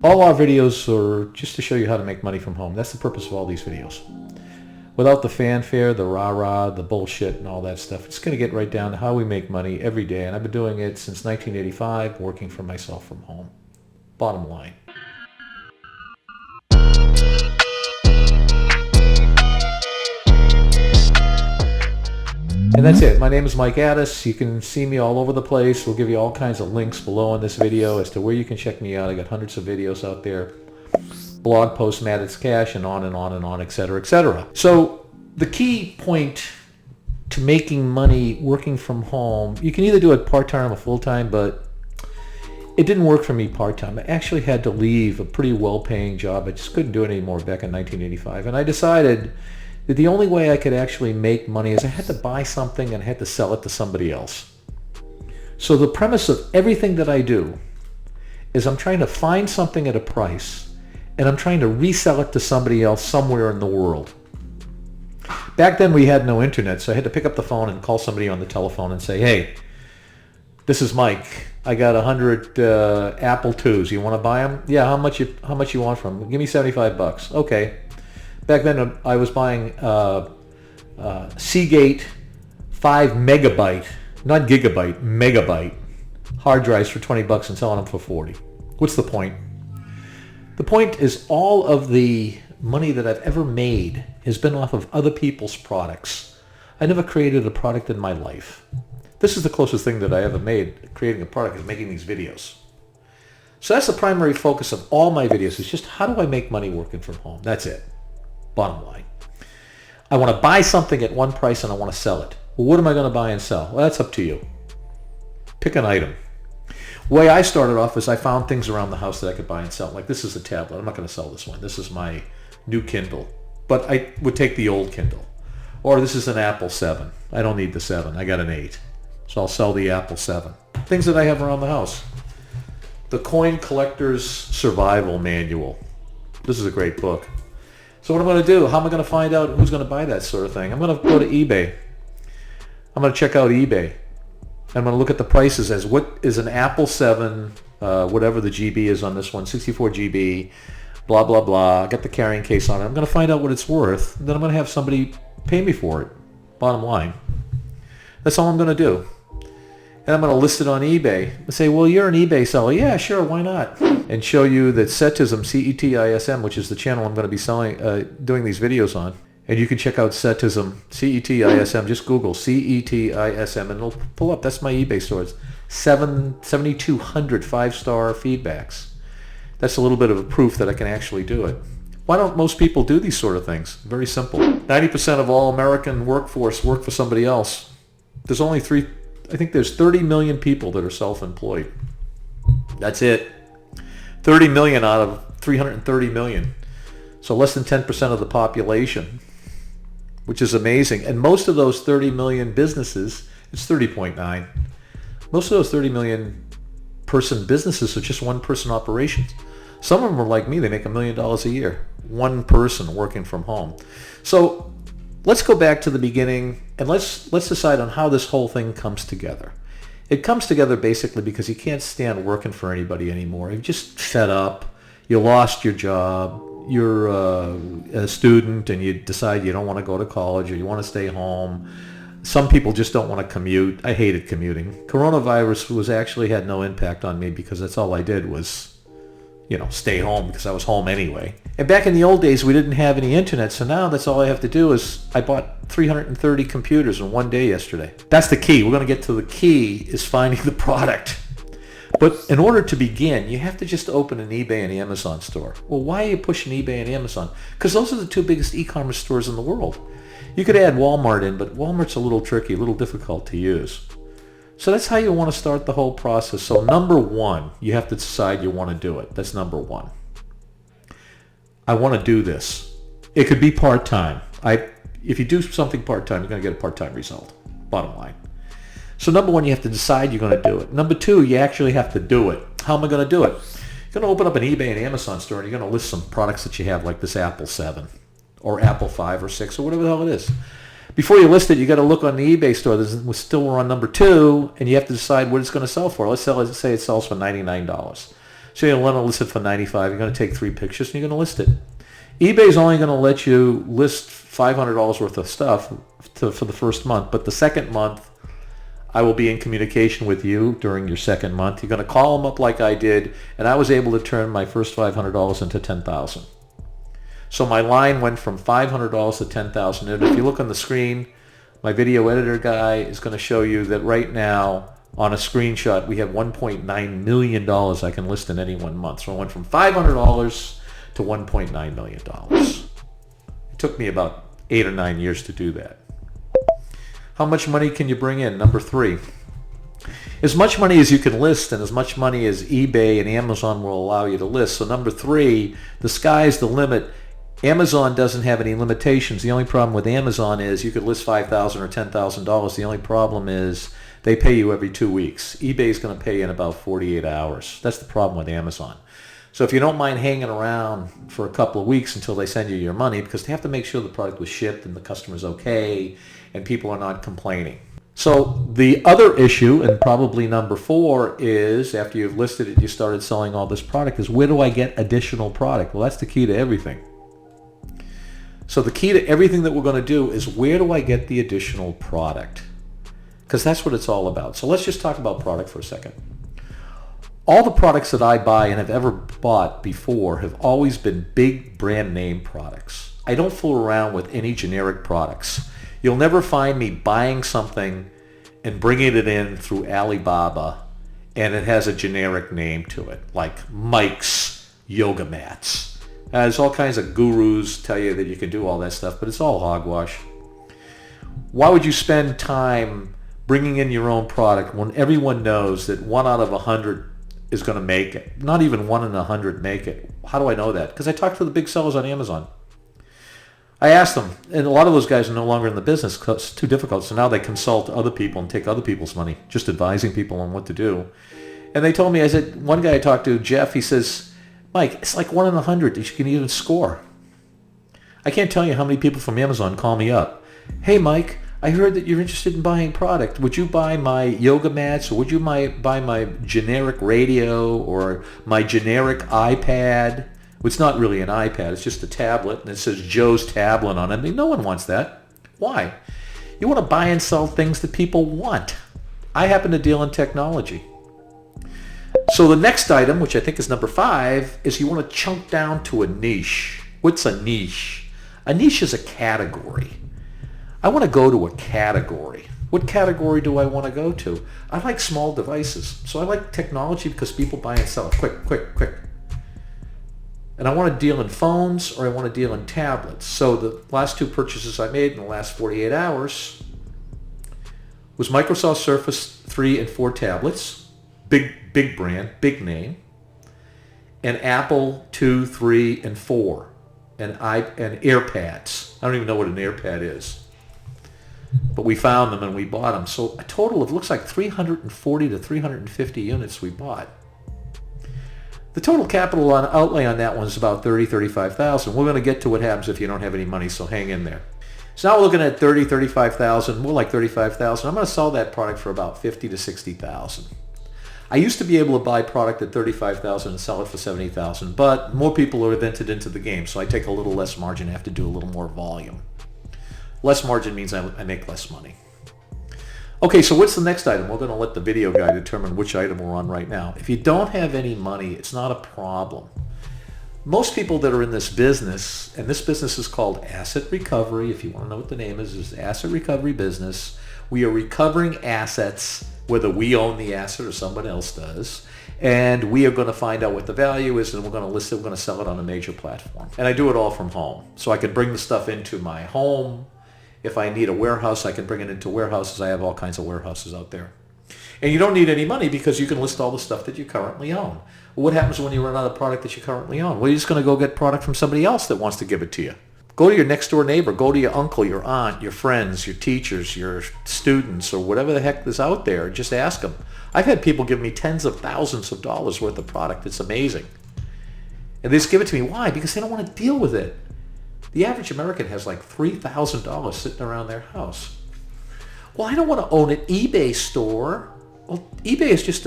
All our videos are just to show you how to make money from home. That's the purpose of all these videos. Without the fanfare, the rah-rah, the bullshit and all that stuff. It's going to get right down to how we make money every day. And I've been doing it since 1985, working for myself from home. Bottom line. And that's it. My name is Mike Addis. You can see me all over the place. We'll give you all kinds of links below in this video as to where you can check me out. I got hundreds of videos out there. Blog posts, Mad It's Cash, and on and on and on, etc., etc. So the key point to making money working from home, you can either do it part-time or full-time, but it didn't work for me part-time. I actually had to leave a pretty well-paying job. I just couldn't do it anymore back in 1985. And I decided that the only way I could actually make money is I had to buy something and I had to sell it to somebody else. So the premise of everything that I do is I'm trying to find something at a price and I'm trying to resell it to somebody else somewhere in the world. Back then we had no internet, so I had to pick up the phone and call somebody on the telephone and say, hey, this is Mike. I got 100 Apple IIs. You want to buy them? Yeah, how much you want from them? Give me $75. Okay. Back then I was buying Seagate 5 megabyte, not gigabyte, megabyte hard drives for $20 and selling them for 40. What's the point? The point is all of the money that I've ever made has been off of other people's products. I never created a product in my life. This is the closest thing that I ever made, creating a product, is making these videos. So that's the primary focus of all my videos, is just how do I make money working from home? That's it. Bottom line. I want to buy something at one price and I want to sell it. Well, what am I going to buy and sell? Well, that's up to you. Pick an item. The way I started off is I found things around the house that I could buy and sell. Like this is a tablet. I'm not going to sell this one. This is my new Kindle. But I would take the old Kindle. Or this is an Apple 7. I don't need the 7. I got an 8. So I'll sell the Apple 7. Things that I have around the house. The Coin Collector's Survival Manual. This is a great book. So what I'm going to do, how am I going to find out who's going to buy that sort of thing? I'm going to go to eBay. I'm going to check out eBay. I'm going to look at the prices as what is an Apple 7, whatever the GB is on this one, 64 GB, blah, blah, blah. Get the carrying case on it. I'm going to find out what it's worth. Then I'm going to have somebody pay me for it. Bottom line. That's all I'm going to do. And I'm going to list it on eBay and say, well, you're an eBay seller. Yeah, sure, why not? And show you that Cetism, C-E-T-I-S-M, which is the channel I'm going to be selling, doing these videos on. And you can check out Cetism, C-E-T-I-S-M. Just Google C-E-T-I-S-M and it'll pull up. That's my eBay store. It's 7,200 five-star feedbacks. That's a little bit of a proof that I can actually do it. Why don't most people do these sort of things? Very simple. 90% of all American workforce work for somebody else. There's only I think there's 30 million people that are self-employed. That's it. 30 million out of 330 million. So less than 10% of the population, which is amazing. And most of those 30 million businesses, it's 30.9. Most of those 30 million person businesses are just one-person operations. Some of them are like me. They make $1 million a year. One person working from home. So let's go back to the beginning and let's decide on how this whole thing comes together. It comes together basically because you can't stand working for anybody anymore. You're just fed up. You lost your job. You're a student and you decide you don't want to go to college or you want to stay home. Some people just don't want to commute. I hated commuting. Coronavirus had no impact on me because that's all I did was, stay home because I was home anyway. And back in the old days, we didn't have any internet, so now that's all I have to do is I bought 330 computers in one day yesterday. That's the key. We're going to get to the key is finding the product. But in order to begin, you have to just open an eBay and Amazon store. Well, why are you pushing eBay and Amazon? Because those are the two biggest e-commerce stores in the world. You could add Walmart in, but Walmart's a little tricky, a little difficult to use. So that's how you want to start the whole process. So number one, you have to decide you want to do it. That's number one. I want to do this. It could be part-time. If you do something part-time, you're going to get a part-time result. Bottom line. So number one, you have to decide you're going to do it. Number two, you actually have to do it. How am I going to do it? You're going to open up an eBay and Amazon store and you're going to list some products that you have like this Apple 7 or Apple 5 or 6 or whatever the hell it is. Before you list it, you got to look on the eBay store. We're on number 2 and you have to decide what it's going to sell for. Let's say it sells for $99. So you're going to list it for $95. You're going to take 3 pictures and you're going to list it. eBay's only going to let you list $500 worth of stuff for the first month, but the second month, I will be in communication with you during your second month. You're going to call them up like I did, and I was able to turn my first $500 into $10,000. So my line went from $500 to $10,000. And if you look on the screen, my video editor guy is going to show you that right now on a screenshot, we have $1.9 million I can list in any one month. So I went from $500 to $1.9 million. It took me about 8 or 9 years to do that. How much money can you bring in? Number 3. As much money as you can list and as much money as eBay and Amazon will allow you to list. So number 3, the sky's the limit. Amazon doesn't have any limitations. The only problem with Amazon is you could list $5,000 or $10,000. The only problem is they pay you every 2 weeks. eBay is going to pay you in about 48 hours. That's the problem with Amazon. So if you don't mind hanging around for a couple of weeks until they send you your money, because they have to make sure the product was shipped and the customer's okay and people are not complaining. So the other issue, and probably number 4, is after you've listed it, you started selling all this product, is where do I get additional product? Well, that's the key to everything. So the key to everything that we're going to do is where do I get the additional product? Because that's what it's all about. So let's just talk about product for a second. All the products that I buy and have ever bought before have always been big brand name products. I don't fool around with any generic products. You'll never find me buying something and bringing it in through Alibaba and it has a generic name to it, like Mike's Yoga Mats. There's all kinds of gurus tell you that you can do all that stuff, but it's all hogwash. Why would you spend time bringing in your own product when everyone knows that 1 out of 100 is going to make it? Not even 1 in 100 make it. How do I know that? Because I talk to the big sellers on Amazon. I asked them, and a lot of those guys are no longer in the business because it's too difficult, so now they consult other people and take other people's money, just advising people on what to do. And they told me, I said, one guy I talked to, Jeff, he says, Mike, it's like 1 in 100 that you can even score. I can't tell you how many people from Amazon call me up. Hey, Mike, I heard that you're interested in buying product. Would you buy my yoga mats, or would you buy my generic radio or my generic iPad? It's not really an iPad. It's just a tablet, and it says Joe's Tablet on it. I mean, no one wants that. Why? You want to buy and sell things that people want. I happen to deal in technology. So the next item, which I think is number 5, is you want to chunk down to a niche. What's a niche? A niche is a category. I want to go to a category. What category do I want to go to? I like small devices. So I like technology because people buy and sell it quick. And I want to deal in phones or I want to deal in tablets. So the last 2 purchases I made in the last 48 hours was Microsoft Surface 3 and 4 tablets. Big brand, big name, and Apple 2, 3, and 4, and AirPads. I don't even know what an AirPad is, but we found them and we bought them. So a total of, looks like 340 to 350 units we bought. The total capital outlay on that one is about $35,000. We're going to get to what happens if you don't have any money, so hang in there. So now we're looking at $35,000, more like $35,000. I'm going to sell that product for about $50,000 to $60,000. I used to be able to buy product at $35,000 and sell it for $70,000, but more people are entered into the game, so I take a little less margin. I have to do a little more volume. Less margin means I make less money. Okay, so what's the next item? We're going to let the video guy determine which item we're on right now. If you don't have any money, it's not a problem. Most people that are in this business, and this business is called asset recovery, if you want to know what the name is asset recovery business. We are recovering assets, whether we own the asset or somebody else does, and we are going to find out what the value is, and we're going to list it, we're going to sell it on a major platform. And I do it all from home. So I can bring the stuff into my home. If I need a warehouse, I can bring it into warehouses. I have all kinds of warehouses out there. And you don't need any money because you can list all the stuff that you currently own. Well, what happens when you run out of product that you currently own? Well, you're just going to go get product from somebody else that wants to give it to you. Go to your next door neighbor, go to your uncle, your aunt, your friends, your teachers, your students, or whatever the heck is out there. Just ask them. I've had people give me tens of thousands of dollars worth of product. It's amazing. And they just give it to me. Why? Because they don't want to deal with it. The average American has like $3,000 sitting around their house. Well, I don't want to own an eBay store. Well, eBay is just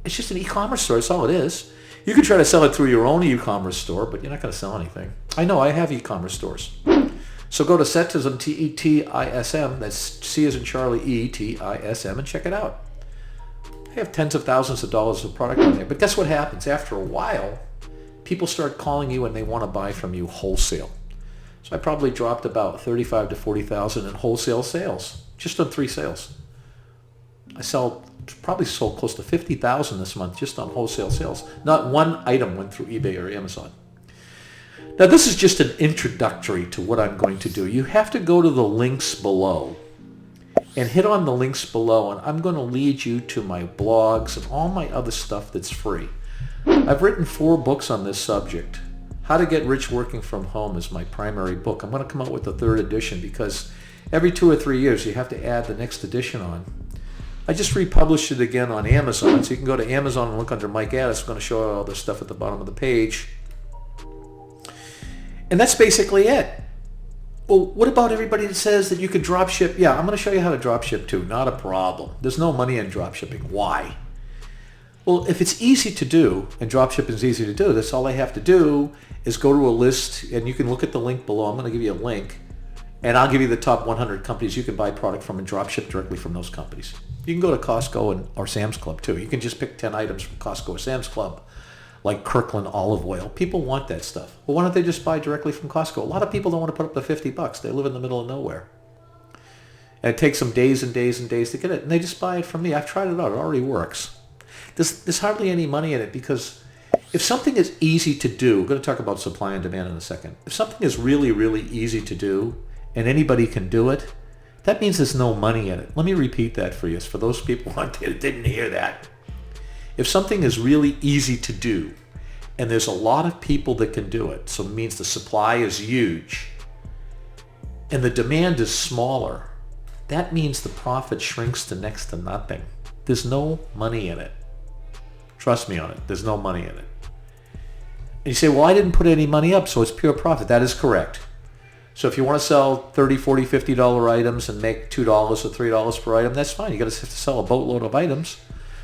It's just an e-commerce store. That's all it is. You can try to sell it through your own e-commerce store, but you're not going to sell anything. I know. I have e-commerce stores. So go to Setism, T-E-T-I-S-M, that's C as in Charlie, E-T-I-S-M, and check it out. I have tens of thousands of dollars of product on there. But guess what happens? After a while, people start calling you and they want to buy from you wholesale. So I probably dropped about 35 to 40,000 in wholesale sales, just on 3 sales. I probably sold close to 50,000 this month just on wholesale sales. Not one item went through eBay or Amazon. Now this is just an introductory to what I'm going to do. You have to go to the links below and hit on the links below, and I'm going to lead you to my blogs and all my other stuff that's free. I've written 4 books on this subject. How to Get Rich Working from Home is my primary book. I'm going to come out with the 3rd edition because every 2 or 3 years you have to add the next edition on. I just republished it again on Amazon, so you can go to Amazon and look under Mike Addis. I'm going to show you all this stuff at the bottom of the page. And that's basically it. Well, what about everybody that says that you could drop ship? Yeah, I'm going to show you how to drop ship too. Not a problem. There's no money in drop shipping. Why? Well, if it's easy to do, and drop shipping is easy to do, that's all I have to do is go to a list, and you can look at the link below. I'm going to give you a link, and I'll give you the top 100 companies you can buy product from and drop ship directly from those companies. You can go to Costco or Sam's Club too. You can just pick 10 items from Costco or Sam's Club, like Kirkland olive oil. People want that stuff. Well, why don't they just buy directly from Costco? A lot of people don't want to put up the $50. They live in the middle of nowhere. And it takes them days and days and days to get it. And they just buy it from me. I've tried it out. It already works. There's hardly any money in it because if something is easy to do, we're going to talk about supply and demand in a second. If something is really, really easy to do and anybody can do it, that means there's no money in it. Let me repeat that for you. For those people out there that didn't hear that. If something is really easy to do, and there's a lot of people that can do it, so it means the supply is huge, and the demand is smaller, that means the profit shrinks to next to nothing. There's no money in it. Trust me on it. There's no money in it. And you say, well, I didn't put any money up, so it's pure profit. That is correct. So if you want to sell $30, $40, $50 items and make $2 or $3 per item, that's fine. You got to sell a boatload of items.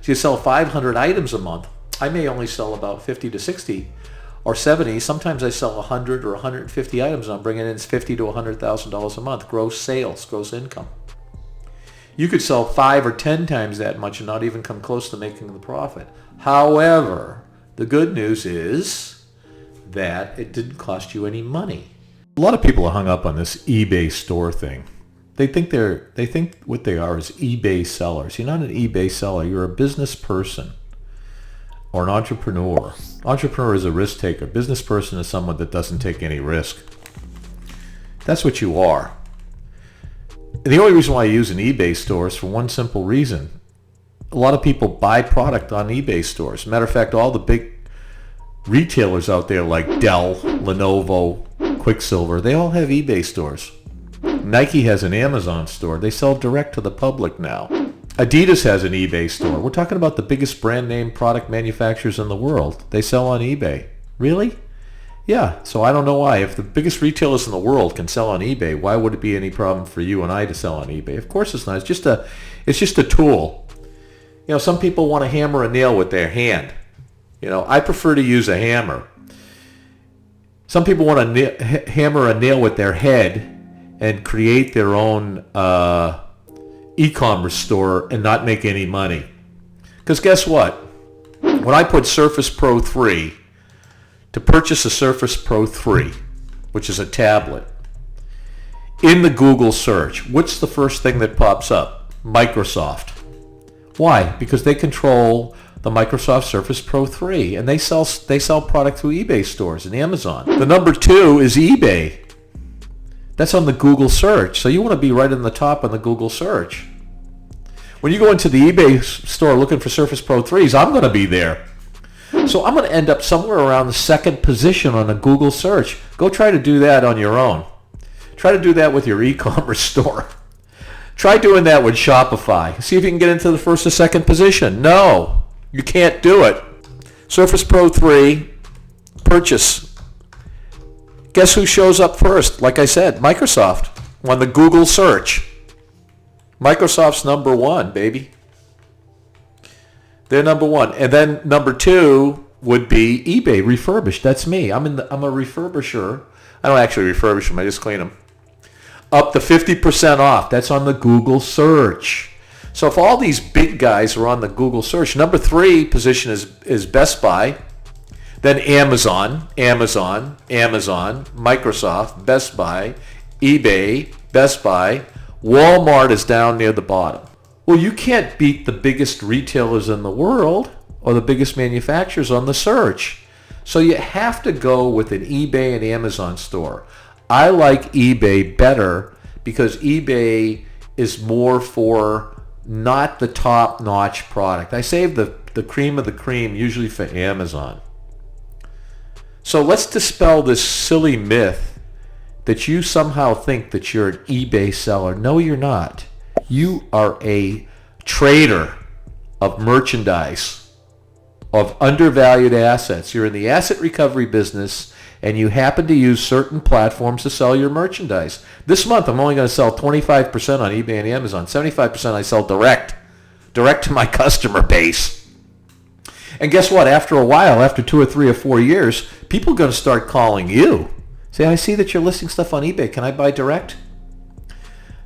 So you sell 500 items a month. I may only sell about 50 to 60 or 70. Sometimes I sell 100 or 150 items, and I'm bringing in $50 to $100,000 a month, gross sales, gross income. You could sell 5 or 10 times that much and not even come close to making the profit. However, the good news is that it didn't cost you any money. A lot of people are hung up on this eBay store thing. They think what they are is eBay sellers. You're not an eBay seller. You're a business person or an entrepreneur. Entrepreneur is a risk taker. Business person is someone that doesn't take any risk. That's what you are. And the only reason why I use an eBay store is for one simple reason. A lot of people buy product on eBay stores. Matter of fact, all the big retailers out there like Dell, Lenovo, Quicksilver, they all have eBay stores. Nike has an Amazon store. They sell direct to the public now. Adidas has an eBay store. We're talking about the biggest brand name product manufacturers in the world. They sell on eBay. Really? Yeah. So I don't know why. If the biggest retailers in the world can sell on eBay, why would it be any problem for you and I to sell on eBay? Of course it's not. It's just a tool. You know, some people want to hammer a nail with their hand. You know, I prefer to use a hammer. Some people want to hammer a nail with their head and create their own e-commerce store and not make any money. Because guess what? When I put Surface Pro 3, to purchase a Surface Pro 3, which is a tablet, in the Google search, what's the first thing that pops up? Microsoft. Why? Because they control the Microsoft Surface Pro 3, and they sell product through eBay stores and Amazon. The number 2 is eBay. That's on the Google search, so you want to be right in the top on the Google search. When you go into the eBay store looking for Surface Pro 3s, I'm going to be there. So I'm going to end up somewhere around the 2nd position on a Google search. Go try to do that on your own. Try to do that with your e-commerce store. Try doing that with Shopify. See if you can get into the 1st or 2nd position. No, you can't do it. Surface Pro 3, purchase. Guess who shows up first? Like I said, Microsoft on the Google search. Microsoft's number 1, baby. They're number one. And then number two would be eBay refurbished. That's me. I'm a refurbisher. I don't actually refurbish them. I just clean them. Up to 50% off. That's on the Google search. So if all these big guys are on the Google search, number three position is Best Buy, then Amazon, Microsoft, Best Buy, eBay, Best Buy, Walmart is down near the bottom. Well, you can't beat the biggest retailers in the world or the biggest manufacturers on the search. So you have to go with an eBay and Amazon store. I like eBay better because eBay is more for not the top-notch product. I save the cream of the cream usually for Amazon. So let's dispel this silly myth that you somehow think that you're an eBay seller. No, you're not. You are a trader of merchandise, of undervalued assets. You're in the asset recovery business, and you happen to use certain platforms to sell your merchandise. This month, I'm only going to sell 25% on eBay and Amazon. 75% I sell direct to my customer base. And guess what? After a while, after 2 or 3 or 4 years, people are going to start calling you. Say, I see that you're listing stuff on eBay. Can I buy direct?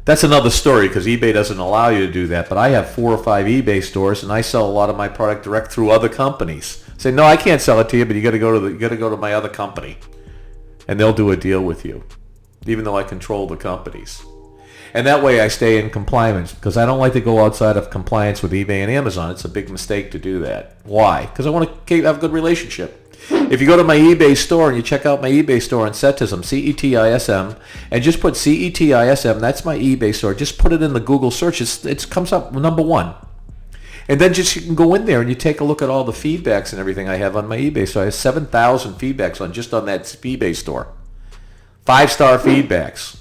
That's another story because eBay doesn't allow you to do that. But I have 4 or 5 eBay stores, and I sell a lot of my product direct through other companies. Say, no, I can't sell it to you, but you got to go to my other company, and they'll do a deal with you, even though I control the companies. And that way I stay in compliance because I don't like to go outside of compliance with eBay and Amazon. It's a big mistake to do that. Why? Because I want to have a good relationship. If you go to my eBay store and you check out my eBay store and CETISM, C-E-T-I-S-M, and just put C-E-T-I-S-M, that's my eBay store. Just put it in the Google search. It comes up number one. And then just you can go in there and you take a look at all the feedbacks and everything I have on my eBay. So I have 7,000 feedbacks on that eBay store. 5-star feedbacks.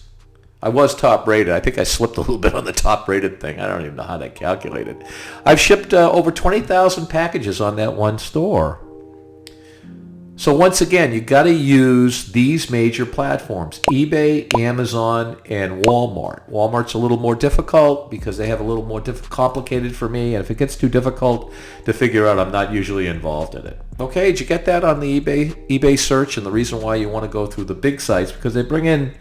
I was top rated. I think I slipped a little bit on the top rated thing. I don't even know how that calculated. I've shipped over 20,000 packages on that one store. So once again, you got to use these major platforms, eBay, Amazon, and Walmart. Walmart's a little more difficult because they have a little more complicated for me. And if it gets too difficult to figure out, I'm not usually involved in it. Okay, did you get that on the eBay search? And the reason why you want to go through the big sites, because they bring in,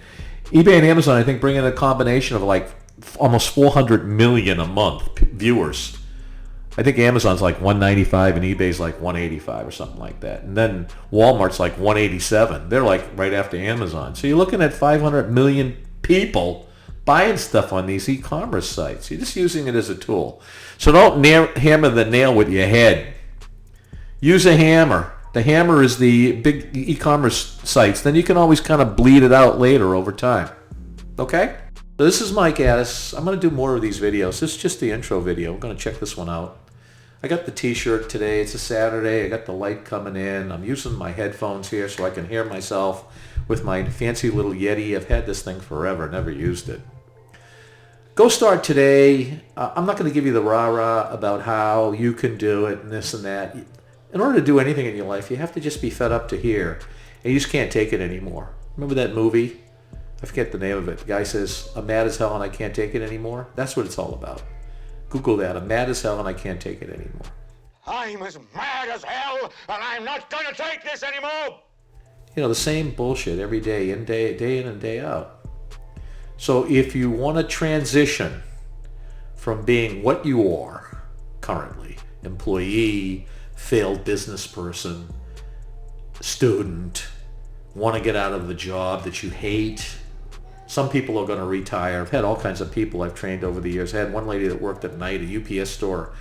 eBay and Amazon, I think, bring in a combination of like almost 400 million a month viewers. I think Amazon's like 195 and eBay's like 185 or something like that. And then Walmart's like 187. They're like right after Amazon. So you're looking at 500 million people buying stuff on these e-commerce sites. You're just using it as a tool. So don't hammer the nail with your head. Use a hammer. The hammer is the big e-commerce sites. Then you can always kind of bleed it out later over time. Okay? So this is Mike Addis. I'm going to do more of these videos. This is just the intro video. I'm going to check this one out. I got the t-shirt today. It's a Saturday. I got the light coming in. I'm using my headphones here so I can hear myself with my fancy little Yeti. I've had this thing forever. Never used it. Go start today. I'm not going to give you the rah-rah about how you can do it and this and that. In order to do anything in your life, you have to just be fed up to here. And you just can't take it anymore. Remember that movie? I forget the name of it. The guy says, I'm mad as hell and I can't take it anymore. That's what it's all about. Google that. I'm mad as hell and I can't take it anymore. I'm as mad as hell and I'm not going to take this anymore. You know, the same bullshit every day in and day out. So if you want to transition from being what you are currently, employee, failed business person, student, want to get out of the job that you hate. Some people are going to retire. I've had all kinds of people I've trained over the years. I had one lady that worked at night at a UPS store,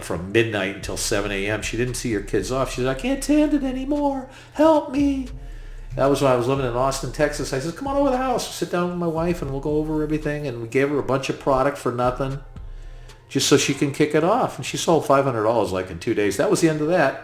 from midnight until 7 a.m. She didn't see her kids off. She said, I can't stand it anymore. Help me. That was when I was living in Austin, Texas. I said, come on over to the house. Sit down with my wife and we'll go over everything. And we gave her a bunch of product for nothing just so she can kick it off. And she sold $500 like in 2 days. That was the end of that.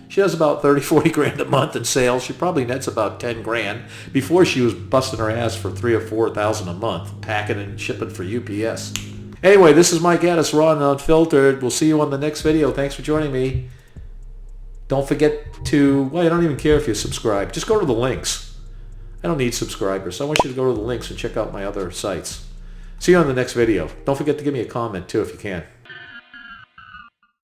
She does about 30, 40 grand a month in sales. She probably nets about 10 grand. Before she was busting her ass for 3,000 or 4,000 a month, packing and shipping for UPS. Anyway, this is Mike Addis, raw and unfiltered. We'll see you on the next video. Thanks for joining me. Don't forget to, I don't even care if you subscribe. Just go to the links. I don't need subscribers. I want you to go to the links and check out my other sites. See you on the next video. Don't forget to give me a comment too if you can.